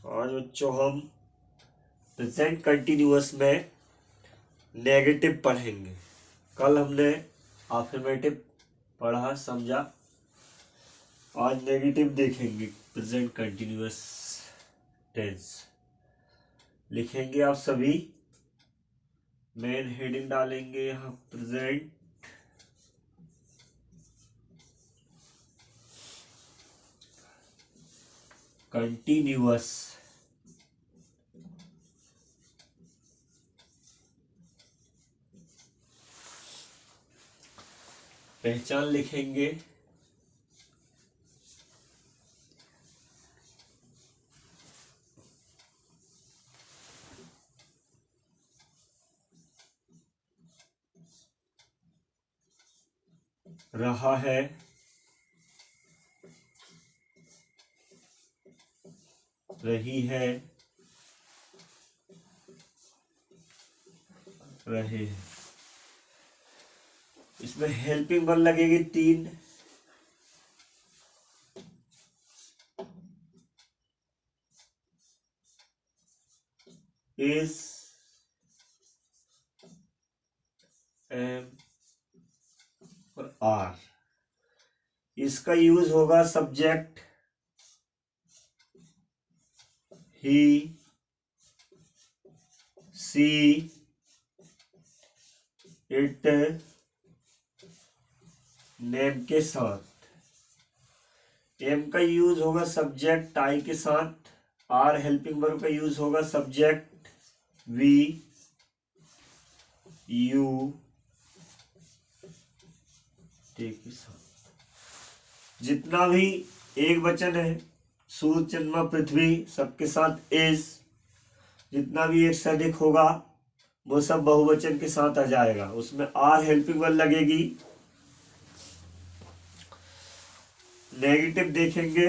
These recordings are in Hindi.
आज बच्चों हम प्रेजेंट कंटिन्यूअस में नेगेटिव पढ़ेंगे। कल हमने अफर्मेटिव पढ़ा समझा, आज नेगेटिव देखेंगे। प्रेजेंट कंटिन्यूअस टेंस लिखेंगे आप सभी, मेन हेडिंग डालेंगे यहाँ प्रेजेंट कंटिन्यूअस। पहचान लिखेंगे रहा है, रही है, रहे हैं। इसमें हेल्पिंग वर्ब लगेगी 3। इज, एम और आर। इसका यूज होगा subject he, she, it, name के साथ। एम का यूज होगा सब्जेक्ट आई के साथ। आर हेल्पिंग वर्ब का यूज होगा सब्जेक्ट वी, यू, टे के साथ। जितना भी एक वचन है, सूर्य, चंद्रमा, पृथ्वी, सबके साथ इज। जितना भी एक से अधिक होगा वो सब बहुवचन के साथ आ जाएगा। उसमें आर हेल्पिंग वर्ब लगेगी। नेगेटिव देखेंगे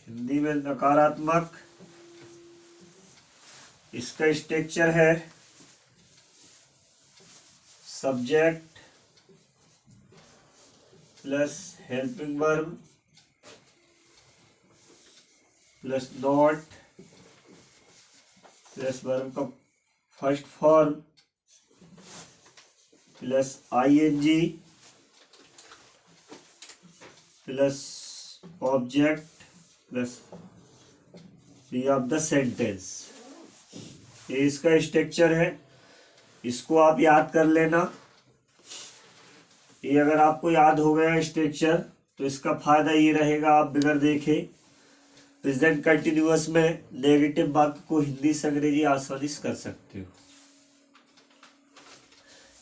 हिंदी में नकारात्मक। इसका स्ट्रक्चर है subject plus helping verb plus not plus verb का first form plus ING plus object plus P of the sentence. ये इसका स्ट्रक्चर है, इसको आप याद कर लेना। ये अगर आपको याद हो गया स्ट्रक्चर तो इसका फायदा ये रहेगा, आप बगैर देखे प्रेजेंट कंटिन्यूअस में नेगेटिव वाक्य को हिंदी से अंग्रेजी आसानी से कर सकते हो।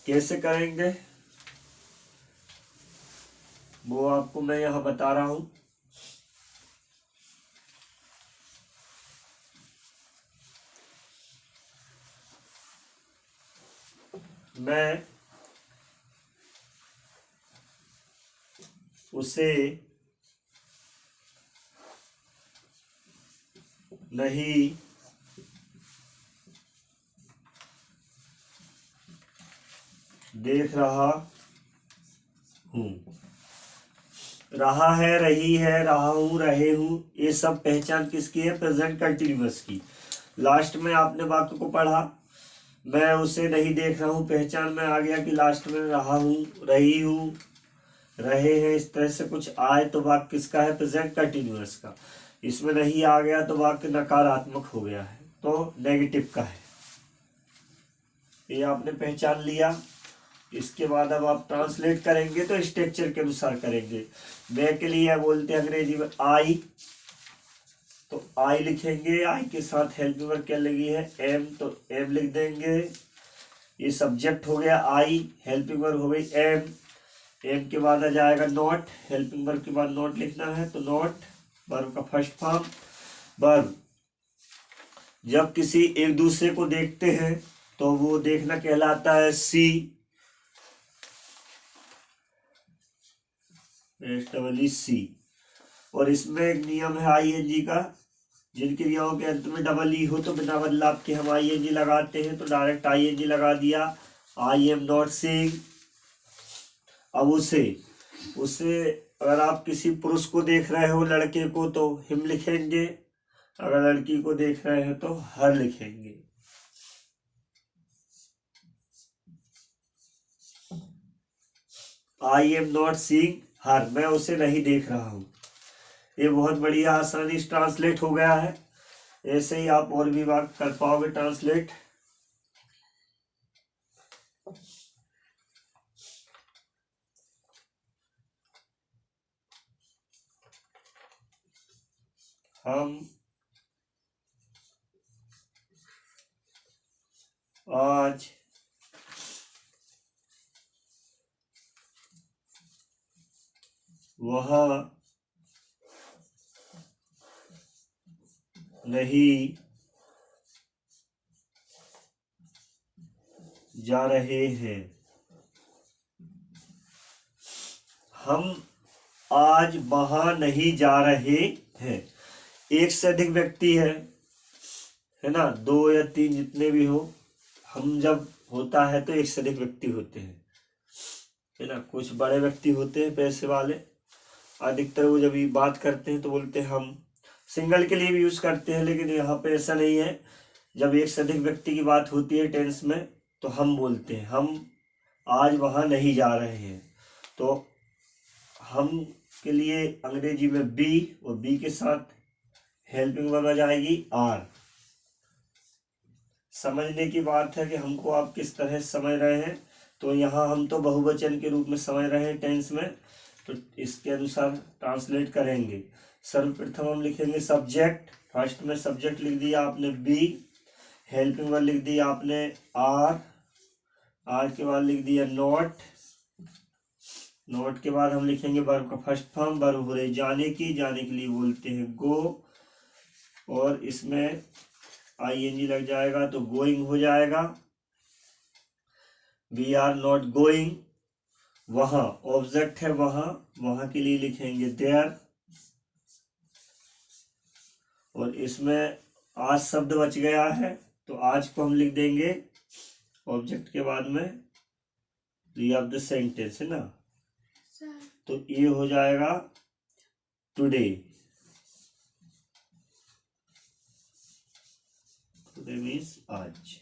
कैसे करेंगे वो आपको मैं यहां बता रहा हूं। मैं उसे नहीं देख रहा हूं। रहा है, रही है, रहा हूं, रहे हूं, ये सब पहचान किसकी है? प्रेजेंट कंटिन्यूअस की। लास्ट में आपने वाक्य को पढ़ा, मैं उसे नहीं देख रहा हूं, पहचान में आ गया कि लास्ट में रहा हूं, रही हूं, रहे हैं, इस तरह से कुछ आए तो वाक्य किसका है? प्रेजेंट कंटिन्यूअस का। इसमें नहीं आ गया तो वाक्य नकारात्मक हो गया है, तो नेगेटिव का है। ये आपने पहचान लिया। इसके बाद अब आप ट्रांसलेट करेंगे तो स्ट्रक्चर के अनुसार करेंगे। मैं के लिए बोलते हैं अंग्रेजी में आई, तो आई लिखेंगे। आई के साथ हेल्पिंग वर्ब क्या लगी है? एम, तो एम लिख देंगे। ये सब्जेक्ट हो गया आई, हेल्पिंग वर्ब हो गई एम। एम के बाद आ जाएगा नॉट, हेल्पिंग वर्ब के बाद नॉट लिखना है, तो नॉट वर्ब का फर्स्ट फॉर्म। वर्ब जब किसी एक दूसरे को देखते हैं तो वो देखना कहलाता है सी, सी। और इसमें एक नियम है आईएनजी का, जिन क्रियाओं के अंत में डबल ई हो तो बिना बदलाव के हम आईएनजी लगाते हैं, तो डायरेक्ट आईएनजी लगा दिया। I am not seeing. अब उसे अगर आप किसी पुरुष को देख रहे हो, लड़के को, तो हिम लिखेंगे, अगर लड़की को देख रहे हैं तो हर लिखेंगे। आई एम नॉट सीइंग हर, मैं उसे नहीं देख रहा हूं। ये बहुत बढ़िया आसानी से ट्रांसलेट हो गया है। ऐसे ही आप और भी बात कर पाओगे ट्रांसलेट। हम आज वहां नहीं जा रहे हैं। हम आज वहां नहीं जा रहे हैं। एक से अधिक व्यक्ति है ना, 2 या 3 जितने भी हो, हम जब होता है तो एक से अधिक व्यक्ति होते हैं, है ना। कुछ बड़े व्यक्ति होते हैं पैसे वाले, अधिकतर वो जब ये बात करते हैं तो बोलते हैं हम। सिंगल के लिए भी यूज करते हैं, लेकिन यहाँ पे ऐसा नहीं है। जब एक से अधिक व्यक्ति की बात होती है टेंस में, तो हम बोलते हैं हम आज वहां नहीं जा रहे हैं। तो हम के लिए अंग्रेजी में बी, और बी के साथ हेल्पिंग वर्ब आ जाएगी आर। समझने की बात है कि हमको आप किस तरह समझ रहे हैं। तो यहाँ हम तो बहुवचन के रूप में समझ रहे हैं टेंस में, तो इसके अनुसार ट्रांसलेट करेंगे। सर्वप्रथम हम लिखेंगे सब्जेक्ट। फर्स्ट में सब्जेक्ट लिख दिया आपने बी, हेल्पिंग वर्ब लिख दिया आपने आर, आर के बाद लिख दिया नॉट, नॉट के बाद हम लिखेंगे वर्ब का फर्स्ट फॉर्म, वर्ब हो रही जाने की, जाने के लिए बोलते हैं गो, और इसमें आईएनजी लग जाएगा तो गोइंग हो जाएगा। We are not going. वहां ऑब्जेक्ट है वहां, वहां के लिए लिखेंगे देयर, और इसमें आज शब्द बच गया है तो आज को हम लिख देंगे ऑब्जेक्ट के बाद में दी ऑफ द सेंटेंस, है ना। तो ये हो जाएगा टुडे, टुडे मीन्स आज।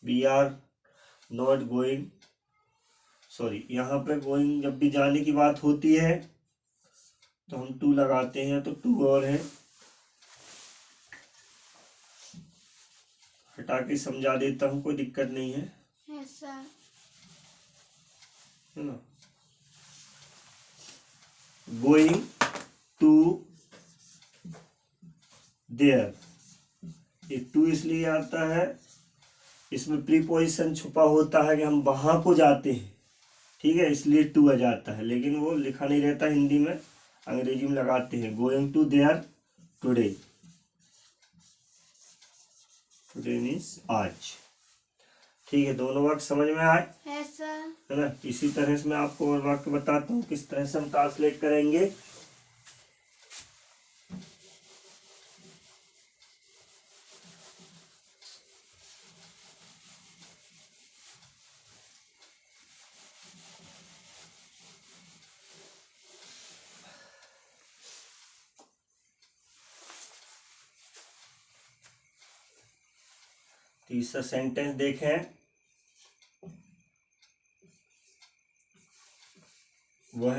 We are not going, sorry, यहाँ पे गोइंग जब भी जाने की बात होती है तो हम टू लगाते हैं, तो टू और है, हटा के समझा देता हूँ, कोई दिक्कत नहीं है, है ना। गोइंग टू देयर, ये टू इसलिए आता है, इसमें प्रीपोजिशन छुपा होता है कि हम वहां को जाते हैं, ठीक है, इसलिए टू आ जाता है, लेकिन वो लिखा नहीं रहता हिंदी में, अंग्रेजी में लगाते हैं going to there today, today means आज। ठीक है, दोनों वाक्य समझ में आए? है ना। इसी तरह से मैं आपको और वाक्य बताता हूँ किस तरह से हम ट्रांसलेट करेंगे। तीसरा सेंटेंस देखें, वह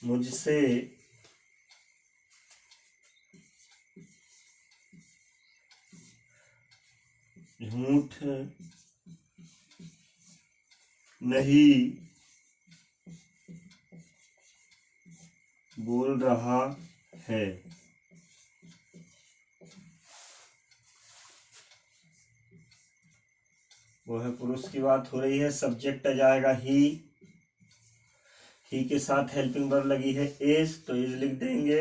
मुझसे झूठ नहीं बोल रहा है। वह पुरुष की बात हो रही है, सब्जेक्ट आ जाएगा ही के साथ हेल्पिंग वर्ब लगी है इज, तो इज लिख देंगे।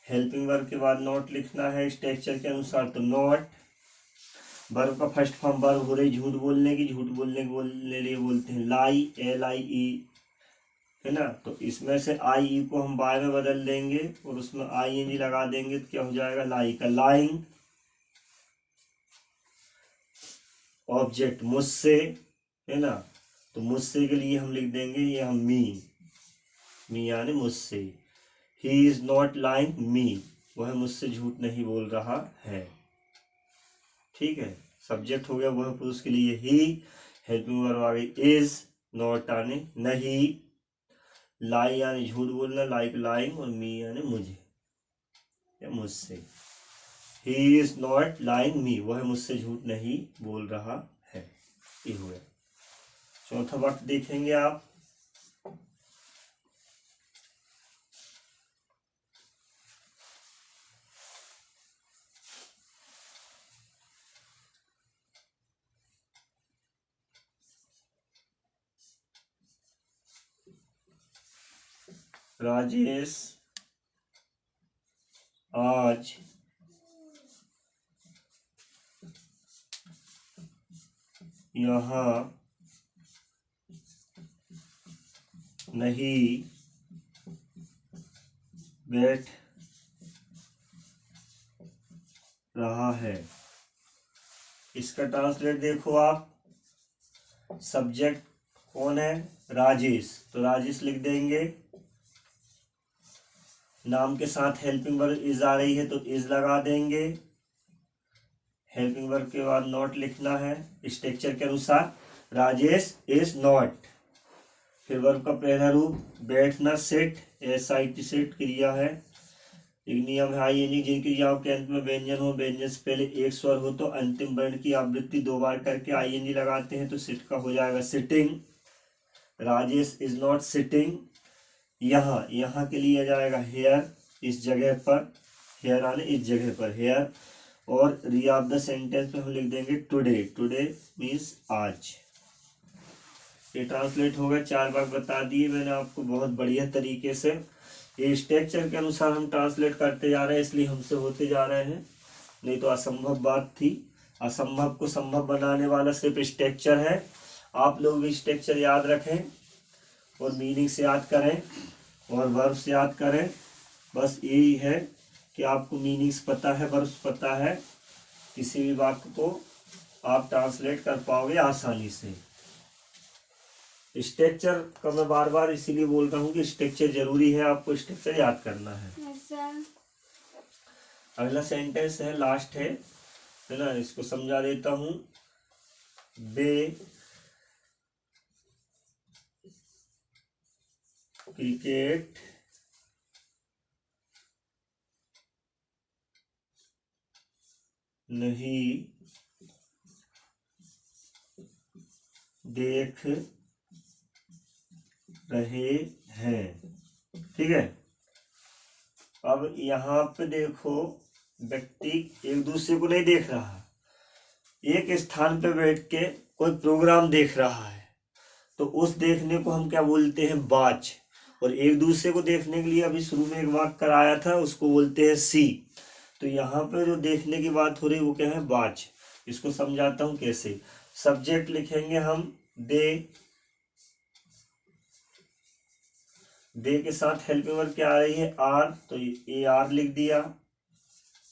हेल्पिंग वर्ब के बाद नॉट लिखना है स्ट्रक्चर के अनुसार, तो नॉट। वर्ब का फर्स्ट फॉर्म वर्ब हो रही झूठ बोलने की, झूठ बोलने के लिए बोलते हैं लाई, LIE, है ना। तो इसमें से आई ई को हम बाय में बदल देंगे और उसमें आई एन जी लगा देंगे तो क्या हो जाएगा, लाई का लाइंग, ऑब्जेक्ट मुझसे, है ना। तो मुझसे के लिए हम लिख देंगे ये हम मी यानी मुझसे। ही इज नॉट लाइंग मी, वह मुझसे झूठ नहीं बोल रहा है। ठीक है, सब्जेक्ट हो गया वह पुरुष के लिए ही, हेल्पिंग वर्ब आ गई इज, नॉट आने नहीं, लाई यानी झूठ बोलना, लाइक लाइंग, और मी यानी मुझे या मुझसे। ही इज नॉट लाइंग मी, वह मुझसे झूठ नहीं बोल रहा है। ये हो गया। चौथा वाक्य देखेंगे आप, राजेश आज यहाँ नहीं बैठ रहा है। इसका ट्रांसलेट देखो आप, सब्जेक्ट कौन है, राजेश, तो राजेश लिख देंगे, नाम के साथ हेल्पिंग वर्ब इज आ रही है तो इज लगा देंगे, हेल्पिंग वर्ब के बाद नॉट लिखना है स्ट्रक्चर के अनुसार, राजेश इज नॉट। फिर वर्ब का पहला रूप बैठना, सिट, SIT सिट क्रिया है। एक नियम है आई जिन क्रियाओं के अंत में व्यंजन हो, व्यंजन से पहले एक स्वर हो तो अंतिम वर्ण की आवृत्ति 2 बार करके आई लगाते हैं तो सिट का हो जाएगा sitting. Rajesh is not sitting. यहाँ के लिए आ जाएगा हेयर, इस जगह पर, हेयर आने इस जगह पर हेयर। और री ऑफ द सेंटेंस में हम लिख देंगे टुडे, टुडे मीन्स आज। ये ट्रांसलेट हो गया, 4 बार बता दिए मैंने आपको बहुत बढ़िया तरीके से। ये स्ट्रक्चर के अनुसार हम ट्रांसलेट करते जा रहे हैं, इसलिए हमसे होते जा रहे हैं, नहीं तो असंभव बात थी। असंभव को संभव बनाने वाला सिर्फ स्ट्रक्चर है। आप लोग भी स्ट्रक्चर याद रखें और मीनिंग से याद करें और वर्ब से याद करें। बस यही है कि आपको मीनिंग्स पता है, वर्ब्स पता है, किसी भी वाक्य को आप ट्रांसलेट कर पाओगे आसानी से। स्ट्रक्चर का मैं बार बार इसीलिए बोल रहा हूँ कि स्ट्रक्चर जरूरी है, आपको स्ट्रक्चर याद करना है। अगला सेंटेंस है, लास्ट है ना, इसको समझा देता हूँ। वे क्रिकेट नहीं देख रहे हैं। ठीक है, अब यहाँ पे देखो, व्यक्ति एक दूसरे को नहीं देख रहा, एक स्थान पे बैठ के कोई प्रोग्राम देख रहा है, तो उस देखने को हम क्या बोलते हैं, वॉच। और एक दूसरे को देखने के लिए अभी शुरू में एक वाक्य कराया था, उसको बोलते हैं सी। तो यहाँ पे जो देखने की बात हो रही है वो क्या है, वॉच। इसको समझाता हूँ कैसे। सब्जेक्ट लिखेंगे हम दे के साथ हेल्पिंग वर्ब क्या आ रही है, आर, तो ये आर लिख दिया।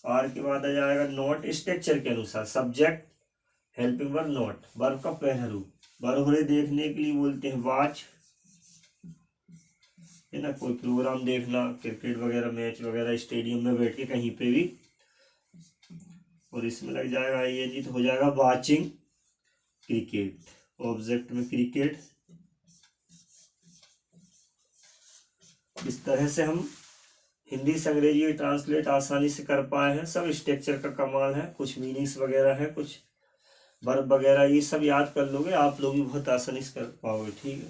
आर के बाद आ जाएगा नॉट, स्ट्रक्चर के अनुसार subject helping verb not, verb का पहला रूप। वर्ब हो रहे देखने के लिए बोलते हैं वॉच, है ना, कोई प्रोग्राम देखना, क्रिकेट वगैरह मैच वगैरह स्टेडियम में बैठ के कहीं पे भी, और इसमें लग जाएगा ING तो हो जाएगा वॉचिंग क्रिकेट, ऑब्जेक्ट में क्रिकेट। इस तरह से हम हिंदी से अंग्रेजी ट्रांसलेट आसानी से कर पाए हैं। सब स्ट्रक्चर का कमाल है, कुछ मीनिंग्स वगैरह है, कुछ वर्ब वगैरह, ये सब याद कर लोगे आप लोग भी बहुत आसानी से कर पाओगे। ठीक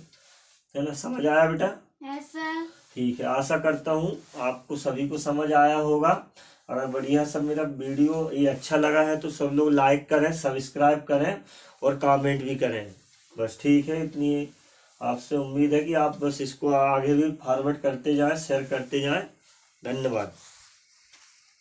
है ना, समझ आया बेटा? सर। ठीक है, आशा करता हूँ आपको सभी को समझ आया होगा। अगर बढ़िया सब मेरा वीडियो ये अच्छा लगा है तो सब लोग लाइक करें, सब्सक्राइब करें और कमेंट भी करें। बस ठीक है, इतनी आपसे उम्मीद है कि आप बस इसको आगे भी फॉरवर्ड करते जाएं, शेयर करते जाएं। धन्यवाद।